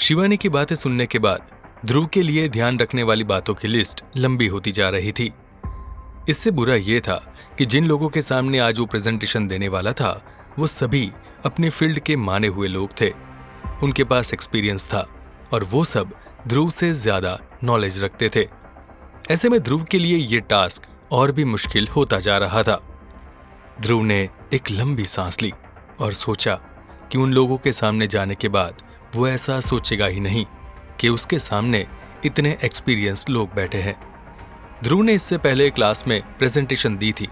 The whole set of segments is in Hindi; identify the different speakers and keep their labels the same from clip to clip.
Speaker 1: शिवानी की बातें सुनने के बाद ध्रुव के लिए ध्यान रखने वाली बातों की लिस्ट लंबी होती जा रही थी। इससे बुरा यह था कि जिन लोगों के सामने आज वो प्रेजेंटेशन देने वाला था वो सभी अपने फील्ड के माने हुए लोग थे। उनके पास एक्सपीरियंस था और वो सब ध्रुव से ज्यादा नॉलेज रखते थे। ऐसे में ध्रुव के लिए ये टास्क और भी मुश्किल होता जा रहा था। ध्रुव ने एक लंबी सांस ली और सोचा कि उन लोगों के सामने जाने के बाद वो ऐसा सोचेगा ही नहीं कि उसके सामने इतने एक्सपीरियंस लोग बैठे हैं। ध्रुव ने इससे पहले क्लास में प्रेजेंटेशन दी थी,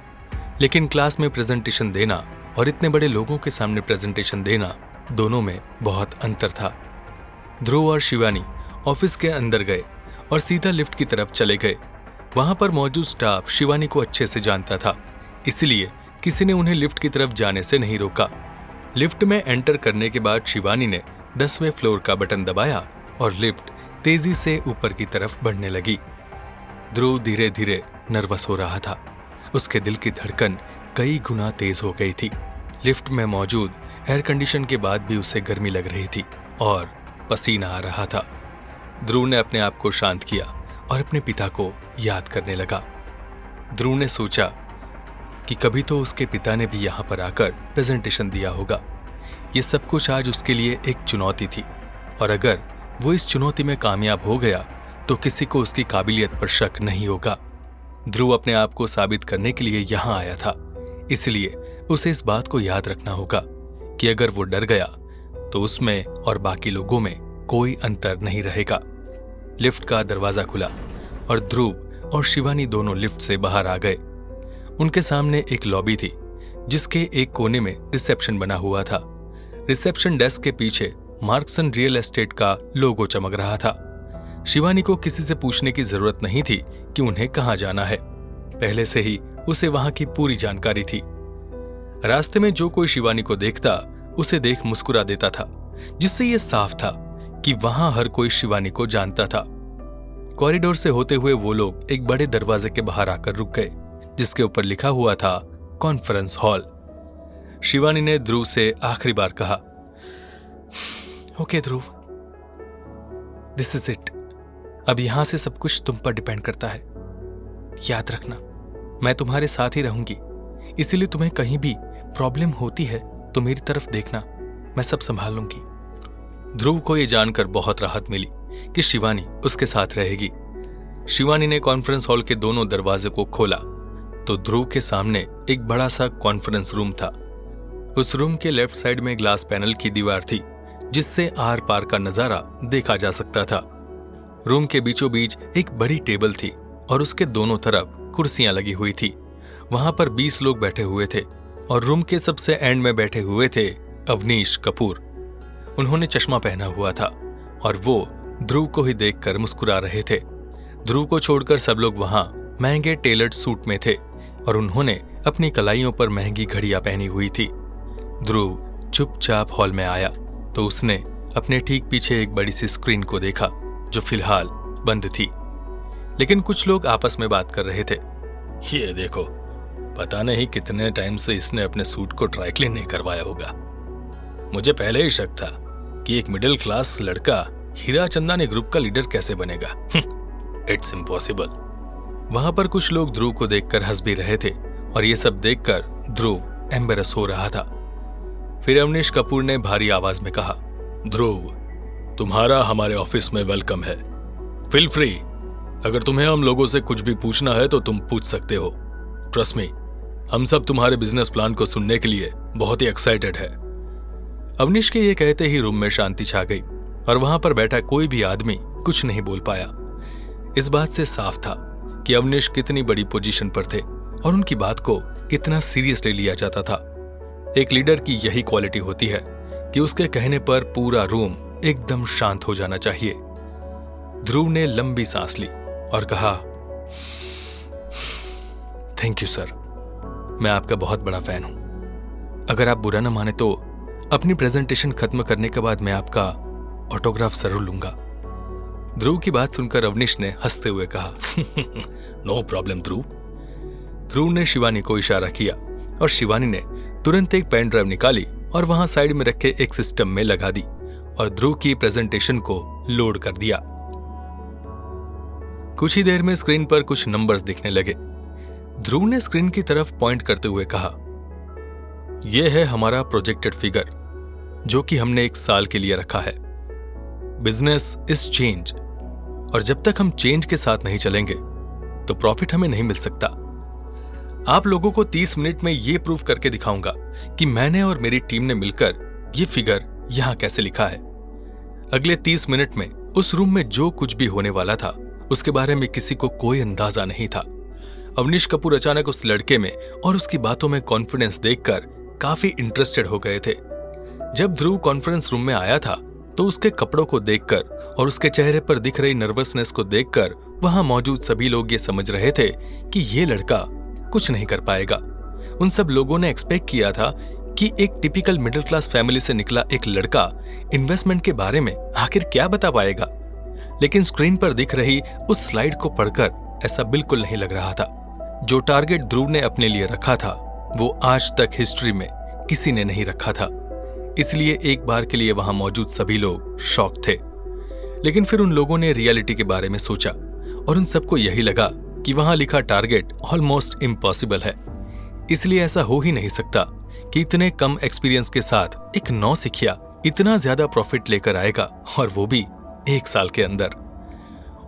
Speaker 1: लेकिन क्लास में प्रेजेंटेशन देना और इतने बड़े लोगों के सामने प्रेजेंटेशन देना, दोनों में बहुत अंतर था। ध्रुव और शिवानी ऑफिस के अंदर गए और सीधा लिफ्ट की तरफ चले गए। वहां पर मौजूद स्टाफ शिवानी को अच्छे से जानता था, इसलिए किसी ने उन्हें लिफ्ट की तरफ जाने से नहीं रोका। लिफ्ट में एंटर करने के बाद शिवानी ने 10वें फ्लोर का बटन दबाया और लिफ्ट तेजी से ऊपर की तरफ बढ़ने लगी। ध्रुव धीरे धीरे नर्वस हो रहा था। उसके दिल की धड़कन कई गुना तेज हो गई थी। लिफ्ट में मौजूद एयर कंडीशन के बाद भी उसे गर्मी लग रही थी और पसीना आ रहा था। ध्रुव ने अपने आप को शांत किया और अपने पिता को याद करने लगा। ध्रुव ने सोचा कि कभी तो उसके पिता ने भी यहां पर आकर प्रेजेंटेशन दिया होगा। ये सब कुछ आज उसके लिए एक चुनौती थी और अगर वो इस चुनौती में कामयाब हो गया तो किसी को उसकी काबिलियत पर शक नहीं होगा। ध्रुव अपने आप को साबित करने के लिए यहां आया था, इसलिए उसे इस बात को याद रखना होगा कि अगर वो डर गया तो उसमें और बाकी लोगों में कोई अंतर नहीं रहेगा। लिफ्ट का दरवाजा खुला और ध्रुव और शिवानी दोनों लिफ्ट से बाहर आ गए। उनके सामने एक लॉबी थी जिसके एक कोने में रिसेप्शन बना हुआ था। रिसेप्शन डेस्क के पीछे मार्क्सन रियल एस्टेट का लोगो चमक रहा था। शिवानी को किसी से पूछने की जरूरत नहीं थी कि उन्हें कहां जाना है। पहले से ही उसे वहां की पूरी जानकारी थी। रास्ते में जो कोई शिवानी को देखता उसे देख मुस्कुरा देता था, जिससे यह साफ था कि वहां हर कोई शिवानी को जानता था। कॉरिडोर से होते हुए वो लोग एक बड़े दरवाजे के बाहर आकर रुक गए, जिसके ऊपर लिखा हुआ था कॉन्फ्रेंस हॉल। शिवानी ने ध्रुव से आखिरी बार कहा, okay Dhruv, this is it. अब यहां से सब कुछ तुम पर डिपेंड करता है। याद रखना, मैं तुम्हारे साथ ही रहूंगी, इसीलिए तुम्हें कहीं भी प्रॉब्लम होती है तो मेरी तरफ देखना, मैं सब संभाल लूंगी। ध्रुव को यह जानकर बहुत राहत मिली कि शिवानी उसके साथ रहेगी। शिवानी ने कॉन्फ्रेंस हॉल के दोनों दरवाजे को खोला तो ध्रुव के सामने एक बड़ा सा कॉन्फ्रेंस रूम था। उस रूम के लेफ्ट साइड में ग्लास पैनल की दीवार थी, जिससे आर पार का नजारा देखा जा सकता था। रूम के बीचों बीच एक बड़ी टेबल थी और उसके दोनों तरफ कुर्सियां लगी हुई थी। वहां पर 20 लोग बैठे हुए थे और रूम के सबसे एंड में बैठे हुए थे अवनीश कपूर। उन्होंने चश्मा पहना हुआ था और वो ध्रुव को ही देखकर मुस्कुरा रहे थे। ध्रुव को छोड़कर सब लोग वहां महंगे टेलर्ड सूट में थे और उन्होंने अपनी कलाइयों पर महंगी घड़ियां पहनी हुई थी। ध्रुव चुपचाप हॉल में आया तो उसने अपने ठीक पीछे एक बड़ी सी स्क्रीन को देखा जो फिलहाल बंद थी, लेकिन कुछ लोग आपस में बात कर रहे थे।
Speaker 2: ये देखो, पता नहीं कितने टाइम से इसने अपने सूट को ड्राई क्लीन नहीं करवाया होगा। मुझे पहले ही शक था कि एक मिडिल क्लास लड़का हीरा चंदानी ग्रुप का लीडर कैसे बनेगा। It's impossible.
Speaker 1: वहां पर कुछ लोग ध्रुव को देखकर हंस भी रहे थे और ये सब देखकर ध्रुव एम्बेरस हो रहा था। फिर अवनीश कपूर ने भारी आवाज में कहा,
Speaker 2: ध्रुव, तुम्हारा हमारे ऑफिस में वेलकम है। फील फ्री, अगर तुम्हें हम लोगों से कुछ भी पूछना है तो तुम पूछ सकते हो। ट्रस्ट मी, हम सब तुम्हारे बिजनेस प्लान को सुनने के लिए बहुत ही एक्साइटेड है।
Speaker 1: अवनीश के ये कहते ही रूम में शांति छा गई और वहां पर बैठा कोई भी आदमी कुछ नहीं बोल पाया। इस बात से साफ था कि अवनीश कितनी बड़ी पोजीशन पर थे और उनकी बात को कितना सीरियसली लिया जाता था। एक लीडर की यही क्वालिटी होती है कि उसके कहने पर पूरा रूम एकदम शांत हो जाना चाहिए। ध्रुव ने लंबी सांस ली और कहा, थैंक यू सर, मैं आपका बहुत बड़ा फैन हूं। अगर आप बुरा ना माने तो अपनी प्रेजेंटेशन खत्म करने के बाद मैं आपका ऑटोग्राफ जरूर लूंगा। ध्रुव की बात सुनकर अवनीश ने हंसते हुए कहा,
Speaker 2: नो प्रॉब्लम ध्रुव।
Speaker 1: ध्रुव ने शिवानी को इशारा किया और शिवानी ने तुरंत एक पेन ड्राइव निकाली और वहां साइड में रखे एक सिस्टम में लगा दी और ध्रुव की प्रेजेंटेशन को लोड कर दिया। कुछ ही देर में स्क्रीन पर कुछ नंबर्स दिखने लगे। ध्रुव ने स्क्रीन की तरफ पॉइंट करते हुए कहा, यह है हमारा प्रोजेक्टेड फिगर जो कि हमने 1 साल के लिए रखा है। बिजनेस इज चेंज, और जब तक हम चेंज के साथ नहीं चलेंगे तो प्रॉफिट हमें नहीं मिल सकता। आप लोगों को 30 मिनट में यह प्रूव करके दिखाऊंगा कि मैंने और मेरी टीम ने मिलकर यह फिगर यहां कैसे लिखा है। अगले 30 मिनट में उस रूम में जो कुछ भी होने वाला था उसके बारे में किसी को कोई अंदाजा नहीं था। अवनीश कपूर अचानक उस लड़के में और उसकी बातों में कॉन्फिडेंस देखकर काफी इंटरेस्टेड हो गए थे। जब ध्रुव कॉन्फ्रेंस रूम में आया था तो उसके कपड़ों को देखकर और उसके चेहरे पर दिख रही नर्वसनेस को देखकर वहां मौजूद सभी लोग ये समझ रहे थे कि ये लड़का कुछ नहीं कर पाएगा। उन सब लोगों ने एक्सपेक्ट किया था कि एक टिपिकल मिडिल क्लास फैमिली से निकला एक लड़का इन्वेस्टमेंट के बारे में आखिर क्या बता पाएगा, लेकिन स्क्रीन पर दिख रही उस स्लाइड को पढ़कर ऐसा बिल्कुल नहीं लग रहा था। जो टारगेट ध्रुव ने अपने लिए रखा था वो आज तक हिस्ट्री में किसी ने नहीं रखा था। इसलिए एक बार के लिए वहां मौजूद सभी लोग शॉक थे। लेकिन फिर उन लोगों ने रियलिटी के बारे में सोचा और उन सबको यही लगा कि वहां लिखा टारगेट ऑलमोस्ट इम्पॉसिबल है। इसलिए ऐसा हो ही नहीं सकता कि इतने कम एक्सपीरियंस के साथ एक नौसिखिया इतना ज्यादा प्रॉफिट लेकर आएगा, और वो भी 1 साल के अंदर।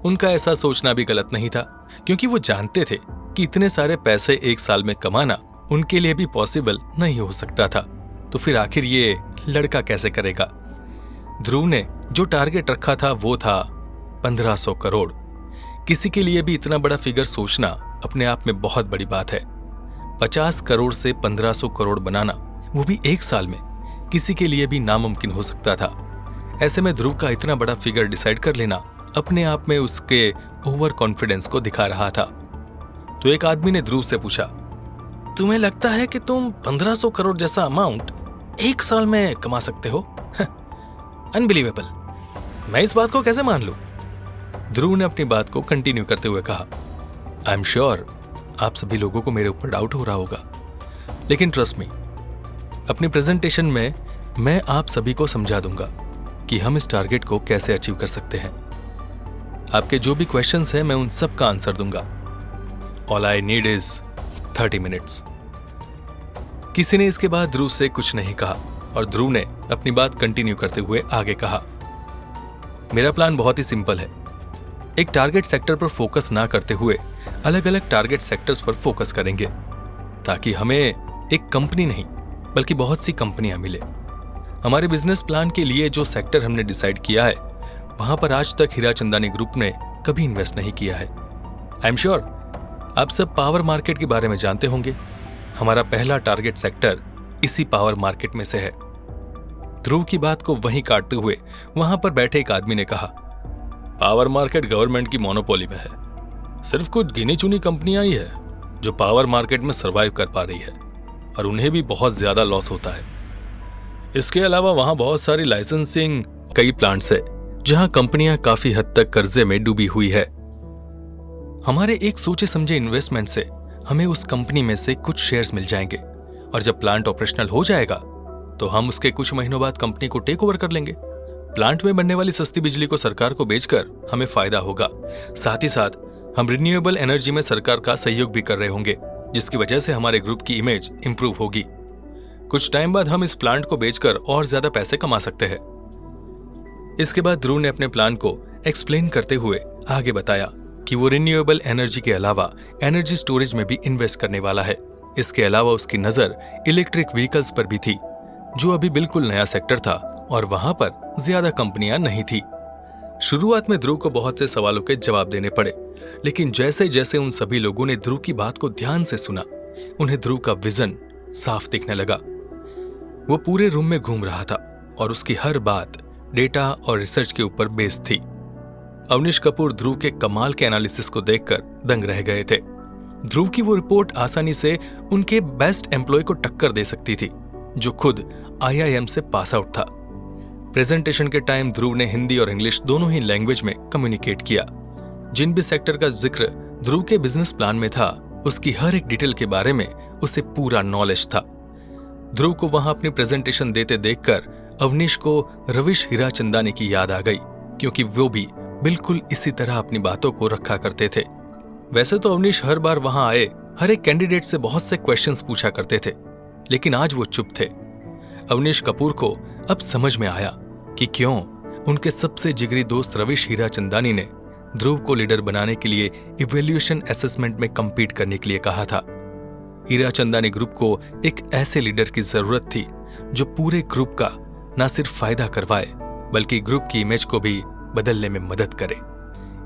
Speaker 1: उनका ऐसा सोचना भी गलत नहीं था, क्योंकि वो जानते थे कि इतने सारे पैसे 1 साल में कमाना उनके लिए भी पॉसिबल नहीं हो सकता था। तो फिर आखिर ये लड़का कैसे करेगा? ध्रुव ने जो टारगेट रखा था वो था 1500 करोड़। किसी के लिए भी इतना बड़ा फिगर सोचना अपने आप में बहुत बड़ी बात है। 50 करोड़ से 1500 करोड़ बनाना, वो भी 1 साल में, किसी के लिए भी नामुमकिन हो सकता था। ऐसे में ध्रुव का इतना बड़ा फिगर डिसाइड कर लेना अपने आप में उसके ओवर कॉन्फिडेंस को दिखा रहा था। तो एक आदमी ने ध्रुव से पूछा, तुम्हें लगता है कि तुम 1500 करोड़ जैसा अमाउंट 1 साल में कमा सकते हो? अनबिलीवेबल, मैं इस बात को कैसे मान लूं? ध्रुव ने अपनी बात को कंटिन्यू करते हुए कहा, आई एम श्योर आप सभी लोगों को मेरे ऊपर डाउट हो रहा होगा, लेकिन ट्रस्ट मी, अपनी प्रेजेंटेशन में मैं आप सभी को समझा दूंगा कि हम इस टारगेट को कैसे अचीव कर सकते हैं। आपके जो भी क्वेश्चंस हैं मैं उन सब का आंसर दूंगा। All I need is 30 minutes. किसी ने इसके बाद ध्रुव से कुछ नहीं कहा और ध्रुव ने अपनी बात कंटिन्यू करते हुए आगे कहा, मेरा प्लान बहुत ही सिंपल है। एक टारगेट सेक्टर पर फोकस ना करते हुए अलग अलग टारगेट सेक्टर्स पर फोकस करेंगे, ताकि हमें एक कंपनी नहीं बल्कि बहुत सी कंपनियां मिले। हमारे बिजनेस प्लान के लिए जो सेक्टर हमने डिसाइड किया है वहां पर आज तक हीराचंदानी ग्रुप ने कभी इन्वेस्ट नहीं किया है। आई एम श्योर आप सब पावर मार्केट के बारे में जानते होंगे। हमारा पहला टारगेट सेक्टर इसी पावर मार्केट में से है। ध्रुव की बात को वहीं काटते हुए वहां पर बैठे एक आदमी ने कहा, पावर मार्केट गवर्नमेंट की मोनोपोली में है। सिर्फ कुछ गिनी चुनी कंपनियां ही है जो पावर मार्केट में सरवाइव कर पा रही है, और उन्हें भी बहुत ज्यादा लॉस होता है। इसके अलावा वहां बहुत सारी लाइसेंसिंग कई प्लांट्स है जहां कंपनियां काफी हद तक कर्जे में डूबी हुई है। हमारे एक सोचे समझे इन्वेस्टमेंट से हमें उस कंपनी में से कुछ शेयर्स मिल जाएंगे, और जब प्लांट ऑपरेशनल हो जाएगा तो हम उसके कुछ महीनों बाद कंपनी को टेक ओवर कर लेंगे। प्लांट में बनने वाली सस्ती बिजली को सरकार को बेचकर हमें फायदा होगा। साथ ही साथ हम रिन्यूएबल एनर्जी में सरकार का सहयोग भी कर रहे होंगे, जिसकी वजह से हमारे ग्रुप की इमेज इंप्रूव होगी। कुछ टाइम बाद हम इस प्लांट को बेचकर और ज्यादा पैसे कमा सकते हैं। इसके बाद ध्रुव ने अपने प्लान को एक्सप्लेन करते हुए आगे बताया कि वो रिन्यूएबल एनर्जी के अलावा एनर्जी स्टोरेज में भी इन्वेस्ट करने वाला है। इसके अलावा उसकी नजर इलेक्ट्रिक व्हीकल्स पर भी थी, जो अभी बिल्कुल नया सेक्टर था और वहां पर ज्यादा कंपनियां नहीं थी। शुरुआत में ध्रुव को बहुत से सवालों के जवाब देने पड़े, लेकिन जैसे जैसे उन सभी लोगों ने ध्रुव की बात को ध्यान से सुना, उन्हें ध्रुव का विजन साफ दिखने लगा। वो पूरे रूम में घूम रहा था और उसकी हर बात डेटा और रिसर्च के ऊपर बेस्ड थी। अवनीश कपूर ध्रुव के कमाल के एनालिसिस को देखकर दंग रह गए थे। ध्रुव की वो रिपोर्ट आसानी से उनके बेस्ट एम्प्लॉय को टक्कर दे सकती थी, जो खुद IIM से पास आउट था। प्रेजेंटेशन के टाइम ध्रुव ने हिंदी और इंग्लिश दोनों ही लैंग्वेज में कम्युनिकेट किया। जिन भी सेक्टर का जिक्र ध्रुव के बिजनेस प्लान में था, उसकी हर एक डिटेल के बारे में उसे पूरा नॉलेज था। ध्रुव को वहां अपनी प्रेजेंटेशन देते देखकर अवनीश को रविश हीराचंदानी की याद आ गई, क्योंकि वो भी बिल्कुल इसी तरह अपनी बातों को रखा करते थे। वैसे तो अवनीश हर बार वहां आए हर एक कैंडिडेट से बहुत से क्वेश्चंस पूछा करते थे, लेकिन आज वो चुप थे। अवनीश कपूर को अब समझ में आया कि क्यों उनके सबसे जिगरी दोस्त रविश हीराचंदानी ने ध्रुव को लीडर बनाने के लिए इवैल्यूएशन असेसमेंट में compete करने के लिए कहा था। हीराचंदानी ग्रुप को एक ऐसे लीडर की जरूरत थी जो पूरे ग्रुप का न सिर्फ फायदा करवाए बल्कि ग्रुप की इमेज को भी बदलने में मदद करे।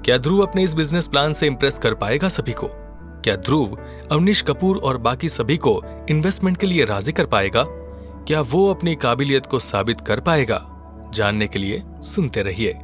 Speaker 1: क्या ध्रुव अपने इस बिजनेस प्लान से इंप्रेस कर पाएगा सभी को? क्या ध्रुव अवनीश कपूर और बाकी सभी को इन्वेस्टमेंट के लिए राजी कर पाएगा? क्या वो अपनी काबिलियत को साबित कर पाएगा? जानने के लिए सुनते रहिए